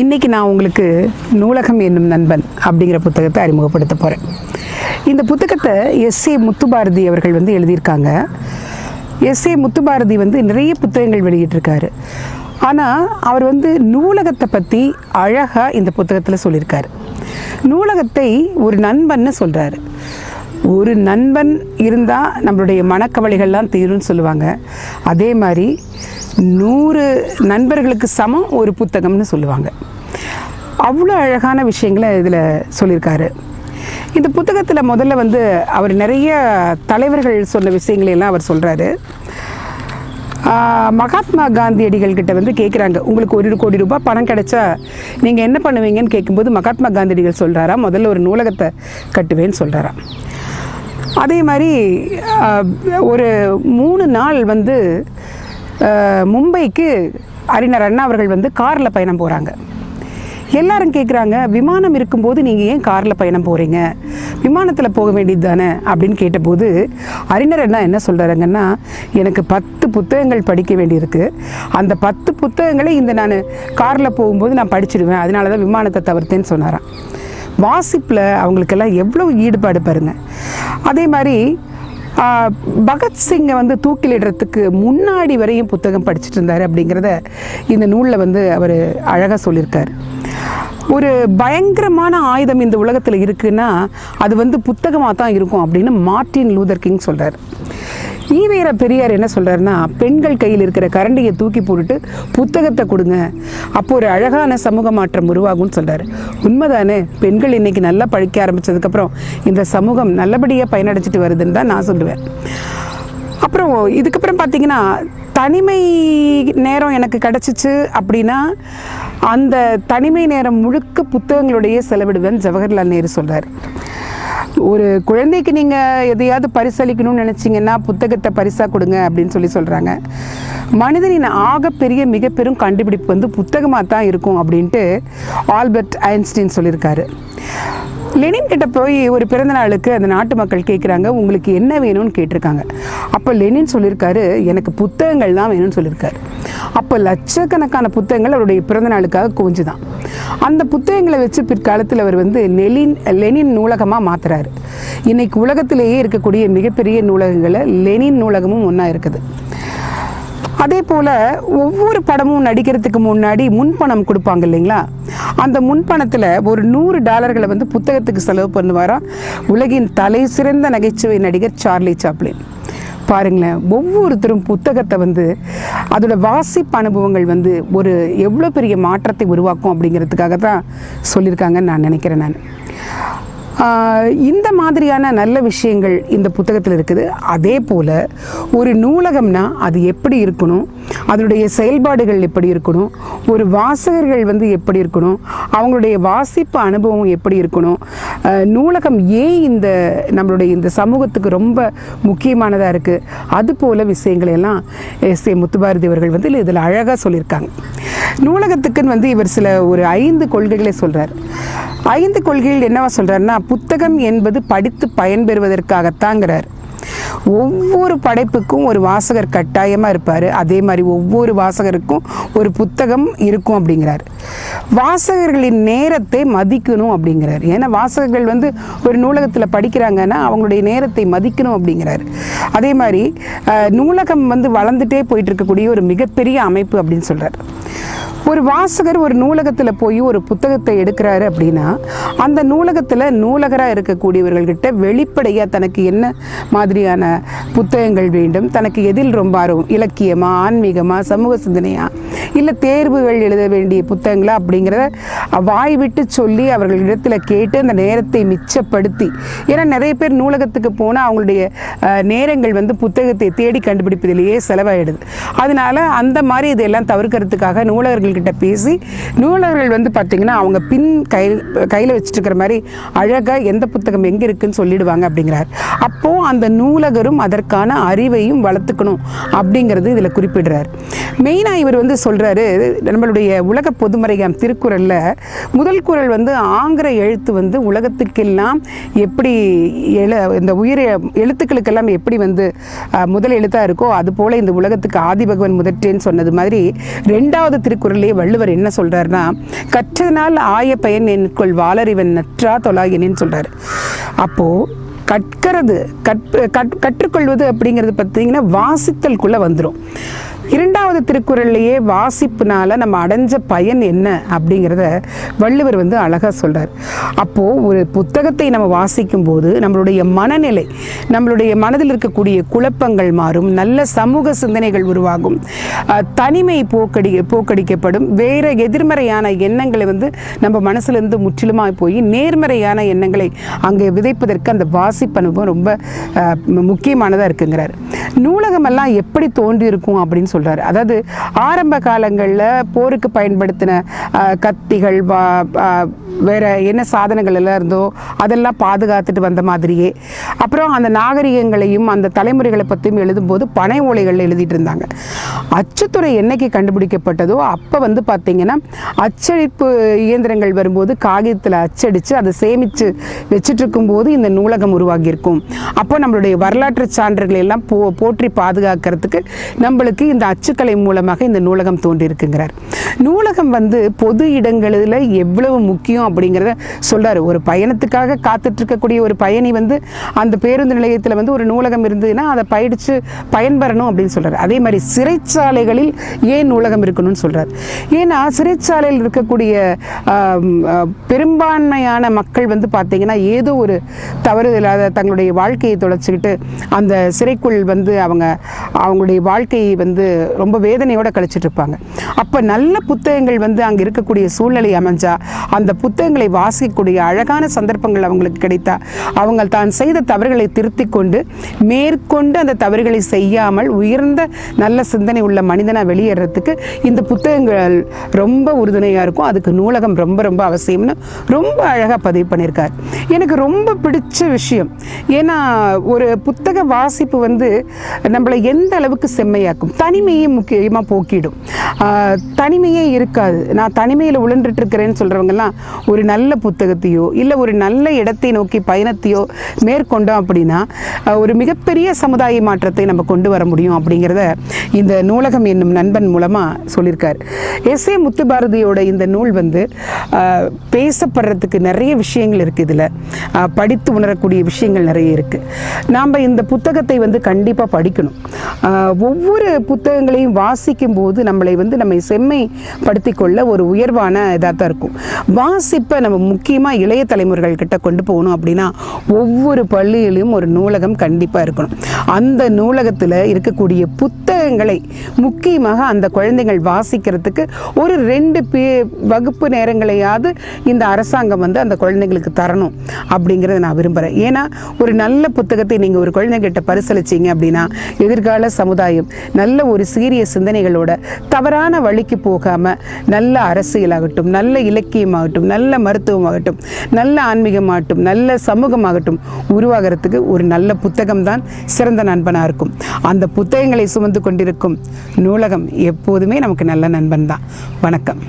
இன்றைக்கி நான் உங்களுக்கு நூலகம் என்னும் நண்பன் அப்படிங்கிற புத்தகத்தை அறிமுகப்படுத்த போகிறேன். இந்த புத்தகத்தை எஸ்.ஏ. முத்துபாரதி அவர்கள் எழுதியிருக்காங்க. எஸ்.ஏ. முத்துபாரதி நிறைய புத்தகங்கள் வெளியிட்டிருக்காரு. ஆனால் அவர் நூலகத்தை பற்றி அழகாக இந்த புத்தகத்தில் சொல்லியிருக்காரு. நூலகத்தை ஒரு நண்பன்னு சொல்கிறாரு. ஒரு நண்பன் இருந்தால் நம்மளுடைய மனக்கவலைகள்லாம் தீரும்னு சொல்லுவாங்க. அதே மாதிரி 100 நண்பர்களுக்கு சமம் ஒரு புத்தகம்னு சொல்லுவாங்க. அவ்வளோ அழகான விஷயங்களை இதில் சொல்லியிருக்காரு. இந்த புத்தகத்தில் முதல்ல அவர் நிறைய தலைவர்கள் சொன்ன விஷயங்களையெல்லாம் அவர் சொல்கிறாரு. மகாத்மா காந்தியடிகள் கிட்ட கேட்குறாங்க, உங்களுக்கு 1 கோடி ரூபாய் பணம் கிடைச்சா நீங்கள் என்ன பண்ணுவீங்கன்னு கேட்கும்போது மகாத்மா காந்தியடிகள் சொல்கிறாரா, முதல்ல ஒரு நூலகத்தை கட்டுவேன்னு சொல்கிறாராம். அதே மாதிரி ஒரு 3 நாள் மும்பைக்கு அறிஞர் அண்ணா அவர்கள் காரில் பயணம் போகிறாங்க. எல்லாரும் கேட்குறாங்க, விமானம் இருக்கும்போது நீங்கள் ஏன் காரில் பயணம் போகிறீங்க, விமானத்தில் போக வேண்டியது தானே அப்படின்னு கேட்டபோது அறிஞர் அண்ணா என்ன சொல்கிறாங்கன்னா, எனக்கு 10 புத்தகங்கள் படிக்க வேண்டியிருக்கு, அந்த 10 புத்தகங்களை நான் காரில் போகும்போது நான் படிச்சுடுவேன், அதனால தான் விமானத்தை தவிர்த்தேன்னு சொன்னாராம். வாசிப்பில் அவங்களுக்கெல்லாம் எவ்வளோ ஈடுபாடு பாருங்கள். அதே மாதிரி பகத்சிங்கை தூக்கிலிடுறதுக்கு முன்னாடி வரையும் புத்தகம் படிச்சுட்டு இருந்தார் அப்படிங்கிறத இந்த நூலில் அவர் அழகாக சொல்லியிருக்கார். ஒரு பயங்கரமான ஆயுதம் இந்த உலகத்தில் இருக்குன்னா அது புத்தகமாக தான் இருக்கும் அப்படின்னு மார்ட்டின் லூதர் கிங் சொல்கிறார். ஈவேரா பெரியார் என்ன சொல்கிறாருன்னா, பெண்கள் கையில் இருக்கிற கரண்டியை தூக்கி போட்டுட்டு புத்தகத்தை கொடுங்க, அப்போ ஒரு அழகான சமூக மாற்றம் உருவாகும்னு சொல்கிறார். உண்மைதானே? பெண்கள் இன்றைக்கி நல்லா படிக்க ஆரம்பித்ததுக்கப்புறம் இந்த சமூகம் நல்லபடியாக பயனடைச்சிட்டு வருதுன்னு தான் நான் சொல்லுவேன். அப்புறம் இதுக்கப்புறம் பார்த்திங்கன்னா, தனிமை நேரம் எனக்கு கிடச்சிச்சு அப்படின்னா அந்த தனிமை நேரம் முழுக்க புத்தகங்களுடைய செலவிடுவேன் ஜவஹர்லால் நேரு சொல்கிறார். ஒரு குழந்தைக்கு நீங்கள் எதையாவது பரிசளிக்கணும்னு நினச்சிங்கன்னா புத்தகத்தை பரிசாக கொடுங்க அப்படின்னு சொல்கிறாங்க. மனிதனின் ஆகப்பெரிய மிகப்பெரும் கண்டுபிடிப்பு புத்தகமாக தான் இருக்கும் அப்படின்ட்டு ஆல்பர்ட் ஐன்ஸ்டீன் சொல்லியிருக்காரு. லெனின் கிட்ட போய் ஒரு பிறந்த நாளுக்கு அந்த நாட்டு மக்கள் கேட்குறாங்க, உங்களுக்கு என்ன வேணும்னு கேட்டிருக்காங்க. அப்போ லெனின் சொல்லியிருக்காரு, எனக்கு புத்தகங்கள் தான் வேணும்னு சொல்லியிருக்காரு. அப்போ லட்சக்கணக்கான புத்தகங்கள் அவருடைய பிறந்த நாளுக்காக குவிஞ்சுதான். அந்த புத்தகங்களை வச்சு பிற்காலத்தில் அவர் லெனின் நூலகமாக மாற்றுறாரு. இன்னைக்கு உலகத்திலேயே இருக்கக்கூடிய மிகப்பெரிய நூலகங்களில் லெனின் நூலகமும் ஒன்றா இருக்குது. அதே போல் ஒவ்வொரு படமும் நடிக்கிறதுக்கு முன்னாடி முன்பணம் கொடுப்பாங்க இல்லைங்களா, அந்த முன்பணத்தில் ஒரு $100 புத்தகத்துக்கு செலவு பண்ணுவாராம் உலகின் தலை சிறந்த நகைச்சுவை நடிகர் சார்லி சாப்ளின். பாருங்களேன், ஒவ்வொருத்தரும் புத்தகத்தை அதோட வாசிப்பு அனுபவங்கள் ஒரு எவ்வளோ பெரிய மாற்றத்தை உருவாக்கும் அப்படிங்கிறதுக்காக தான் சொல்லியிருக்காங்கன்னு நான் நினைக்கிறேன். இந்த மாதிரியான நல்ல விஷயங்கள் இந்த புத்தகத்தில் இருக்குது. அதே போல் ஒரு நூலகம்னா அது எப்படி இருக்கணும், அதனுடைய செயல்பாடுகள் எப்படி இருக்கணும், ஒரு வாசகர்கள் எப்படி இருக்கணும், அவங்களுடைய வாசிப்பு அனுபவம் எப்படி இருக்கணும், நூலகம் ஏன் நம்மளுடைய இந்த சமூகத்துக்கு ரொம்ப முக்கியமானதாக இருக்குது, அது போல் விஷயங்களை எல்லாம் எஸ்.ஏ. முத்துபாரதி அவர்கள் இதில் அழகாக சொல்லியிருக்காங்க. நூலகத்துக்குன்னு இவர் ஒரு 5 கொள்கைகளை சொல்கிறார். 5 கொள்கைகள் என்னவா சொல்கிறாருன்னா, புத்தகம் என்பது படித்து பயன்பெறுவதற்காகத்தாங்கிறார். ஒவ்வொரு படைப்புக்கும் ஒரு வாசகர் கட்டாயமாக இருப்பார், அதே மாதிரி ஒவ்வொரு வாசகருக்கும் ஒரு புத்தகம் இருக்கும் அப்படிங்கிறார். வாசகர்களின் நேரத்தை மதிக்கணும் அப்படிங்கிறார். ஏன்னா வாசகர்கள் ஒரு நூலகத்தில் படிக்கிறாங்கன்னா அவங்களுடைய நேரத்தை மதிக்கணும் அப்படிங்கிறார். அதே மாதிரி நூலகம் வளர்ந்துட்டே போயிட்டு இருக்கக்கூடிய ஒரு மிகப்பெரிய அமைப்பு அப்படின்னு சொல்கிறார். ஒரு வாசகர் ஒரு நூலகத்தில் போய் ஒரு புத்தகத்தை எடுக்கிறாரு அப்படின்னா அந்த நூலகத்தில் நூலகராக இருக்கக்கூடியவர்கள்கிட்ட வெளிப்படையாக தனக்கு என்ன மாதிரியான புத்தகங்கள் வேண்டும், தனக்கு எதில் ரொம்ப ஆர்வம், இலக்கியமா, ஆன்மீகமா, சமூக சிந்தனையா, இல்லை தேர்வுகள் எழுத வேண்டிய புத்தகங்களா அப்படிங்கிறத வாய் விட்டு சொல்லி அவர்களிடத்தில் கேட்டு அந்த நேரத்தை மிச்சப்படுத்தி, ஏன்னா நிறைய பேர் நூலகத்துக்கு போனால் அவங்களுடைய நேரங்கள் புத்தகத்தை தேடி கண்டுபிடிப்பதிலேயே செலவாயிடுது. அதனால அந்த மாதிரி இதெல்லாம் தவிர்க்கிறதுக்காக நூலகர்கள்கிட்ட பேசி நூலகர்கள் பார்த்திங்கன்னா அவங்க பின் கையில் வச்சுட்டு இருக்கிற மாதிரி அழகாக எந்த புத்தகம் எங்கே இருக்குன்னு சொல்லிடுவாங்க அப்படிங்கிறார். அப்போது அந்த நூலகரும் அதற்கான அறிவையும் வளர்த்துக்கணும் அப்படிங்கிறது இதில் குறிப்பிடுறார். மெயினாக இவர் சொல்கிறாரு, நம்மளுடைய உலக பொதுமறையாம் திருக்குறளில் முதல் குறள் ஆங்கிற எழுத்து உலகத்துக்கெல்லாம் எப்படி இந்த உயிர் எழுத்துக்களுக்கெல்லாம் எப்படி முதல் எழுத்தாக இருக்கோ அது போல் இந்த உலகத்துக்கு ஆதிபகவன் முதற்றேன்னு சொன்னது மாதிரி 2வது திருக்குறள் திருக்குறள்லேயே வள்ளுவர் என்ன சொல்கிறாருன்னா, கற்றதனால் ஆய பயன் என்கொள் வாளறிவன் நற்றா தொலாயினேன்னு சொல்கிறார். அப்போது கற்றுக்கொள்வது அப்படிங்கிறது பார்த்தீங்கன்னா வாசித்தலுக்குள்ளே வந்துடும். இரண்டாவது திருக்குறள்லையே வாசிப்புனால நம்ம அடைஞ்ச பயன் என்ன அப்படிங்கிறத வள்ளுவர் அழகாக சொல்கிறார். அப்போது ஒரு புத்தகத்தை நம்ம வாசிக்கும் போது நம்மளுடைய மனநிலை, நம்மளுடைய மனதில் இருக்கக்கூடிய குழப்பங்கள் மாறும், நல்ல சமூக சிந்தனைகள் உருவாகும், தனிமை போக்கடிக்கப்படும், வேறு எதிர்மறையான எண்ணங்களை நம்ம மனசுலேருந்து முற்றிலுமாக போய் நேர்மறையான எண்ணங்களை அங்கே விதைப்பதற்கு அந்த வாசிப்பு அனுபவம் ரொம்ப முக்கியமானதாக இருக்குங்கிறார். நூலகமெல்லாம் எப்படி தோன்றியிருக்கும் அப்படின்னு சொல்கிறார். அதாவது ஆரம்ப காலங்களில் போருக்கு பயன்படுத்தின கத்திகள், வேறு என்ன சாதனங்கள் எல்லாம் இருந்தோ அதெல்லாம் பாதுகாத்துட்டு வந்த மாதிரியே, அப்புறம் அந்த நாகரிகங்களையும் அந்த தலைமுறைகளை பற்றியும் எழுதும்போது பனை ஓலைகளில் எழுதிட்டு இருந்தாங்க. அச்சுத்துறை என்னைக்கு கண்டுபிடிக்கப்பட்டதோ அப்போ பார்த்திங்கன்னா அச்சடிப்பு இயந்திரங்கள் வரும்போது காகிதத்தில் அச்சடித்து அதை சேமித்து வச்சுட்டு இருக்கும்போது இந்த நூலகம் உருவாகியிருக்கும். அப்போ நம்மளுடைய வரலாற்று சான்றுகளை எல்லாம் போற்றி பாதுகாக்கிறதுக்கு நம்மளுக்கு இந்த அச்சுக்கலை மூலமாக இந்த நூலகம் தோன்றியிருக்குங்கிறார். நூலகம் பொது இடங்களில் எவ்வளவு முக்கியம் அப்படிங்கிறத சொல்கிறார். ஒரு பயணத்துக்காக காத்துட்ருக்கக்கூடிய ஒரு பயணி அந்த பேருந்து நிலையத்தில் ஒரு நூலகம் இருந்ததுன்னா அதை படித்து பயன்பெறணும் அப்படின்னு சொல்கிறார். அதே மாதிரி சிறைச்சாலைகளில் ஏன் நூலகம் இருக்கணும்னு சொல்கிறார். ஏன்னா சிறைச்சாலையில் இருக்கக்கூடிய பெரும்பான்மையான மக்கள் பார்த்திங்கன்னா ஏதோ ஒரு தவறு இல்லாத தங்களுடைய வாழ்க்கையை தொலைச்சிக்கிட்டு அந்த சிறைக்குள் அவங்களுடைய வாழ்க்கையை ரொம்ப வேதனையோடு கழிச்சிட்டு இருப்பாங்க. அப்போ நல்ல புத்தகங்கள் அங்கே இருக்கக்கூடிய சூழ்நிலை அமைஞ்சா அந்த புத்தகங்களை வாசிக்கக்கூடிய அழகான சந்தர்ப்பங்கள் அவங்களுக்கு கிடைத்தா அவங்க தான் செய்த தவறுகளை திருத்தி கொண்டு மேற்கொண்டு அந்த தவறுகளை செய்யாமல் உயர்ந்த நல்ல சிந்தனை உள்ள மனிதனாக வெளியேறதுக்கு இந்த புத்தகங்கள் ரொம்ப உறுதுணையாக இருக்கும். அதுக்கு நூலகம் ரொம்ப ரொம்ப அவசியம்னு ரொம்ப அழகாக பதிவு பண்ணியிருக்கார். எனக்கு ரொம்ப பிடிச்ச விஷயம், ஏன்னா ஒரு புத்தக வாசிப்பு நம்மளை எந்த அளவுக்கு செம்மையாக்கும், தனிமையை முக்கியமாக போக்கிடும். தனிமையே இருக்காது. நான் தனிமையில் உழன்றுட்டு இருக்கிறேன்னு சொல்கிறவங்கெல்லாம் ஒரு நல்ல புத்தகத்தையோ இல்லை ஒரு நல்ல இடத்தை நோக்கி பயணத்தையோ மேற்கொண்டோம் அப்படின்னா ஒரு மிகப்பெரிய சமுதாய மாற்றத்தை நம்ம கொண்டு வர முடியும் அப்படிங்கிறத இந்த நூலகம் என்னும் நண்பன் மூலமாக சொல்லியிருக்கார். எஸ்.ஏ. முத்துபாரதியோட இந்த நூல் பேசப்படுறதுக்கு நிறைய விஷயங்கள் இருக்குது. இதில் படித்து உணரக்கூடிய விஷயங்கள் நிறைய இருக்குது. நாம் இந்த புத்தகத்தை கண்டிப்பாக படிக்கணும். ஒவ்வொரு புத்தகங்களையும் வாசிக்கும் போது நம்மை செம்மைப்படுத்தி கொள்ள ஒரு உயர்வான இதாக தான் இருக்கும். வாசிப்பை நம்ம முக்கியமாக இளைய தலைமுறைகள் கிட்ட கொண்டு போகணும் அப்படின்னா ஒவ்வொரு பள்ளியிலையும் ஒரு நூலகம் கண்டிப்பாக இருக்கணும். அந்த நூலகத்தில் இருக்கக்கூடிய புத்தகங்களை முக்கியமாக அந்த குழந்தைகள் வாசிக்கிறதுக்கு ஒரு 2 வகுப்பு நேரங்களையாவது இந்த அரசாங்கம் அந்த குழந்தைங்களுக்கு தரணும் அப்படிங்கிறத நான் விரும்புகிறேன். ஏன்னா ஒரு நல்ல புத்தகத்தை நீங்கள் ஒரு குழந்தைகிட்ட பரிசளிச்சிங்க அப்படின்னா எதிர்கால சமுதாயம் நல்ல ஒரு சீரிய சிந்தனைகளோட தவறான வழிக்கு போகாமல் நல்ல அரசியலாகட்டும், நல்ல இலக்கியமாகட்டும், நல்ல மருத்துவமாகட்டும், நல்ல ஆன்மீகமாகட்டும், நல்ல சமூகமாகட்டும் உருவாகிறதுக்கு ஒரு நல்ல புத்தகம் தான் சிறந்த நண்பனாக இருக்கும். அந்த புத்தகங்களை சுமந்து கொண்டிருக்கும் நூலகம் எப்போதுமே நமக்கு நல்ல நண்பன் தான். வணக்கம்.